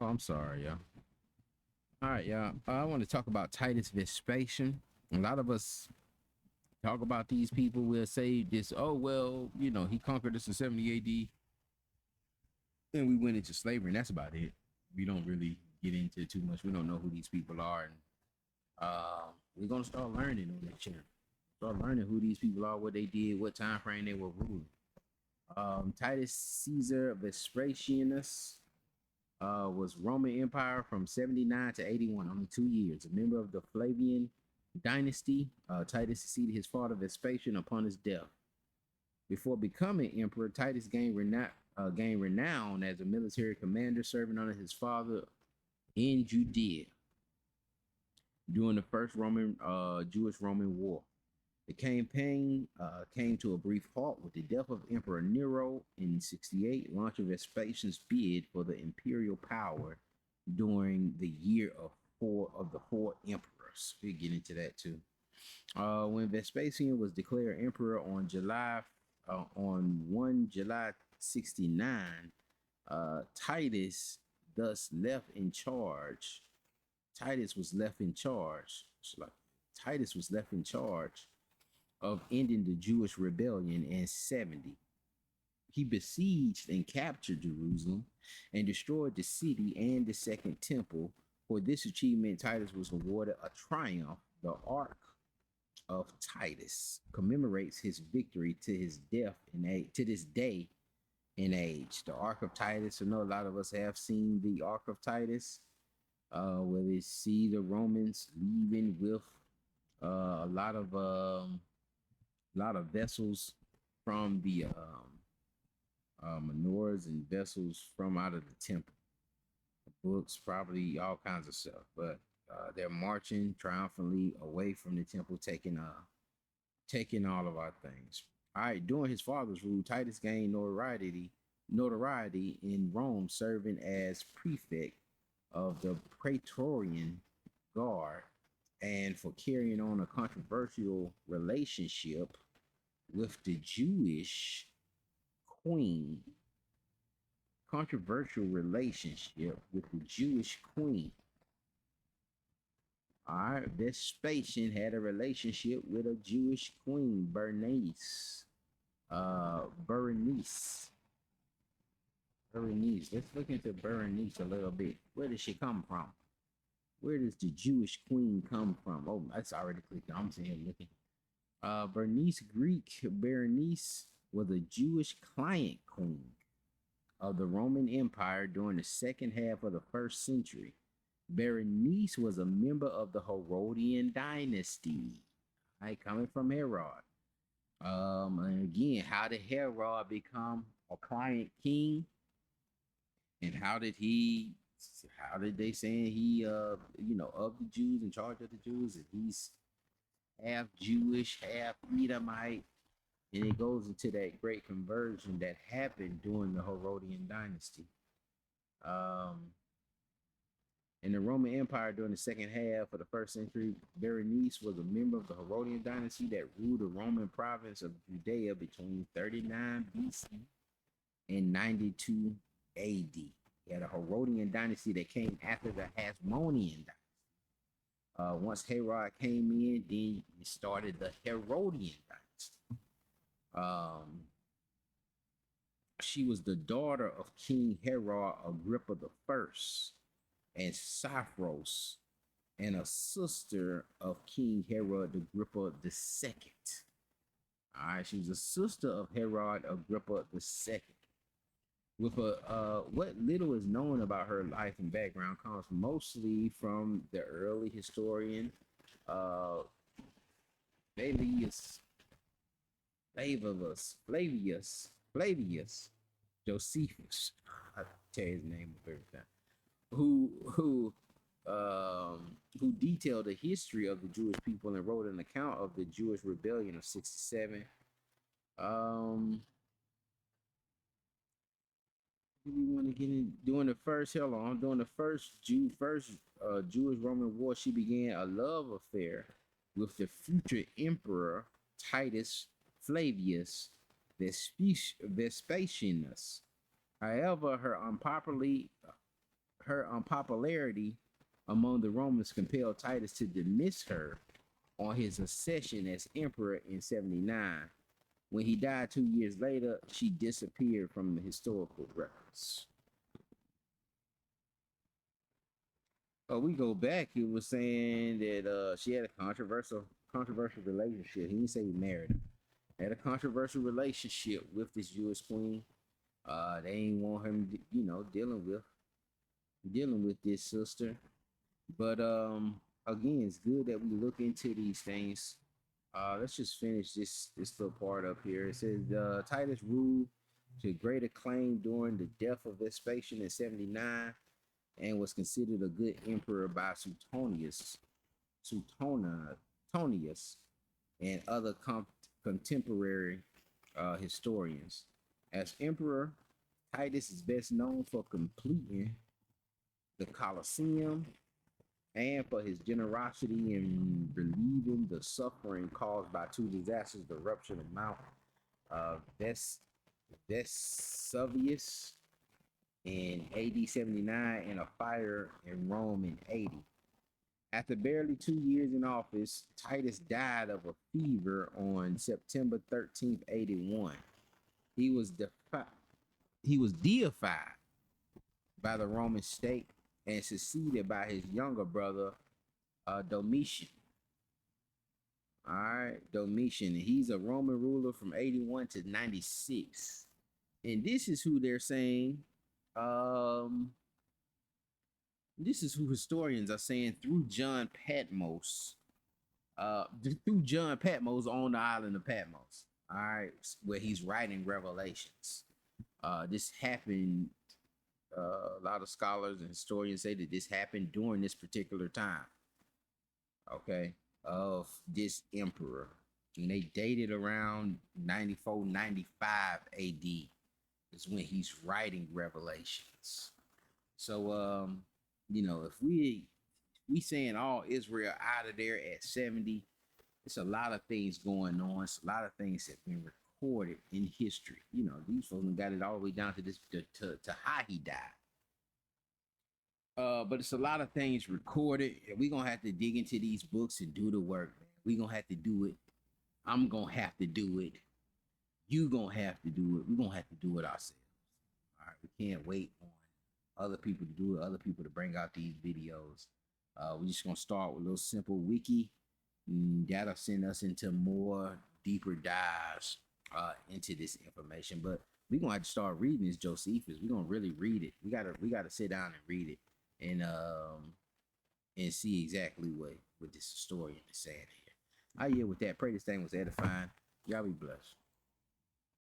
Oh, I'm sorry, y'all. All right, y'all. I want to talk about Titus Vespasian. A lot of us talk about these people. We'll say this, oh, well, he conquered us in 70 AD and we went into slavery, and that's about it. We don't really get into too much. We don't know who these people are. And we're going to start learning on that channel. Start learning who these people are, what they did, what time frame they were ruling. Titus Caesar Vespasianus was Roman Empire from 79 to 81, only 2 years. A member of the Flavian dynasty, Titus succeeded his father Vespasian upon his death. Before becoming emperor, Titus gained renown as a military commander, serving under his father in Judea during the first Jewish-Roman War. The campaign came to a brief halt with the death of Emperor Nero in 68, launching Vespasian's bid for the imperial power during the year of the four emperors. We'll get into that too. When Vespasian was declared emperor on 1 July 69, Titus thus left in charge. Titus was left in charge. Titus was left in charge of ending the Jewish rebellion in 70. He besieged and captured Jerusalem and destroyed the city and the second temple. For this achievement, Titus was awarded a triumph. The Ark of Titus commemorates his victory to his death to this day and age. The Ark of Titus, I know a lot of us have seen the Ark of Titus, where they see the Romans leaving with a lot of vessels from the menorahs and vessels from out of the temple. Books, probably all kinds of stuff, but they're marching triumphantly away from the temple, taking all of our things. All right, during his father's rule, Titus gained notoriety in Rome, serving as prefect of the Praetorian Guard and for carrying on a with the Jewish queen. Controversial relationship with the Jewish queen. All right, Vespasian had a relationship with a Jewish queen, Bernice. Berenice. Berenice. Let's look into Berenice a little bit. Where does she come from? Where does the Jewish queen come from? Oh, that's already clicked. I'm sitting here looking. Berenice was a Jewish client queen of the Roman Empire during the second half of the first century. Berenice was a member of the Herodian dynasty, right, coming from Herod. And again, how did Herod become a client king? And how did they say he of the Jews, in charge of the Jews, and he's half Jewish, half Edomite, and it goes into that great conversion that happened during the Herodian dynasty. In the Roman Empire during the second half of the first century, Berenice was a member of the Herodian dynasty that ruled the Roman province of Judea between 39 BC and 92 AD. You had a Herodian dynasty that came after the Hasmonean dynasty. Once Herod came in, then it started the Herodian dynasty. She was the daughter of King Herod Agrippa I and Sapphoros, and a sister of King Herod Agrippa II. All right, she was a sister of Herod Agrippa II. With what little is known about her life and background comes mostly from the early historian Flavius Josephus. I tell his name every time. Who detailed the history of the Jewish people and wrote an account of the Jewish rebellion of 67. We want to get in during the first Jewish Roman War. She began a love affair with the future emperor Titus Flavius Vespasianus. However, her unpopularity among the Romans compelled Titus to dismiss her on his accession as emperor in 79. When he died 2 years later, she disappeared from the historical records. We go back. He was saying that she had a controversial relationship. He didn't say he married her. Had a controversial relationship with this Jewish queen. They ain't want him, dealing with this sister. But again, it's good that we look into these things. Let's just finish this little part up here. It says Titus ruled to great acclaim during the death of Vespasian in 79 and was considered a good emperor by Suetonius and other contemporary historians. As emperor, Titus is best known for completing the Colosseum and for his generosity in relieving the suffering caused by two disasters: the eruption of Mount Vesuvius in AD 79 and a fire in Rome in 80. After barely 2 years in office, Titus died of a fever on September 13th, 81. He was deified by the Roman state and succeeded by his younger brother, Domitian. All right, Domitian. He's a Roman ruler from 81 to 96. And this is who they're saying, this is who historians are saying through John Patmos, on the island of Patmos, all right, where he's writing Revelations. This happened, a lot of scholars and historians say that this happened during this particular time, okay, of this emperor. And they dated around 94, 95 AD is when he's writing Revelations. So, if we saying all Israel out of there at 70, it's a lot of things going on. It's a lot of things that have been recorded in history. These folks got it all the way down to this to how he died. But it's a lot of things recorded, and we're gonna have to dig into these books and do the work. We're gonna have to do it. I'm gonna have to do it. You gonna have to do it. We're gonna have to do it ourselves. All right, we can't wait on other people to do it, other people to bring out these videos. We're just gonna start with a little simple wiki. That'll send us into more deeper dives into this information. But we're gonna have to start reading this Josephus. We're gonna really read it. We gotta sit down and read it and see exactly what this historian is saying here. I with that. Pray this thing was edifying. Y'all be blessed.